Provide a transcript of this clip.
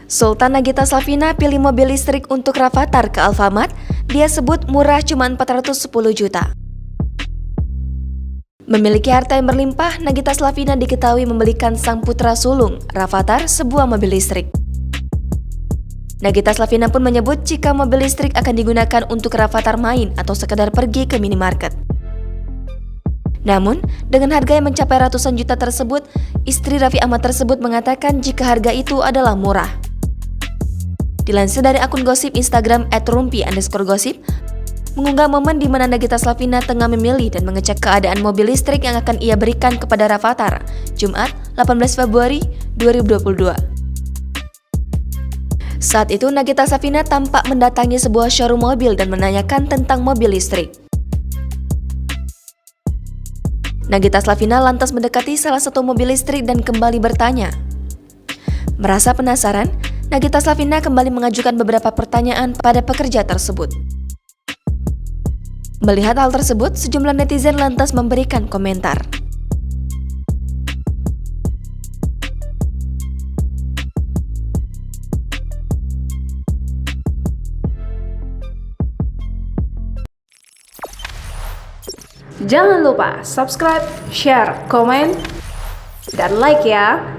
Sultan Nagita Slavina pilih mobil listrik untuk Rafathar ke Alfamart, dia sebut murah cuma 410 juta. Memiliki harta yang berlimpah, Nagita Slavina diketahui membelikan sang putra sulung, Rafathar, sebuah mobil listrik. Nagita Slavina pun menyebut jika mobil listrik akan digunakan untuk Rafathar main atau sekedar pergi ke minimarket. Namun, dengan harga yang mencapai ratusan juta tersebut, istri Raffi Ahmad tersebut mengatakan jika harga itu adalah murah. Dilansir dari akun gosip Instagram @rumpi_gosip, mengunggah momen di mana Nagita Slavina tengah memilih dan mengecek keadaan mobil listrik yang akan ia berikan kepada Rafathar, Jumat 18 Februari 2022. Saat itu Nagita Slavina tampak mendatangi sebuah showroom mobil dan menanyakan tentang mobil listrik. Nagita Slavina lantas mendekati salah satu mobil listrik dan kembali bertanya. Merasa penasaran, Nagita Slavina kembali mengajukan beberapa pertanyaan pada pekerja tersebut. Melihat hal tersebut, sejumlah netizen lantas memberikan komentar. Jangan lupa subscribe, share, komen, dan like ya!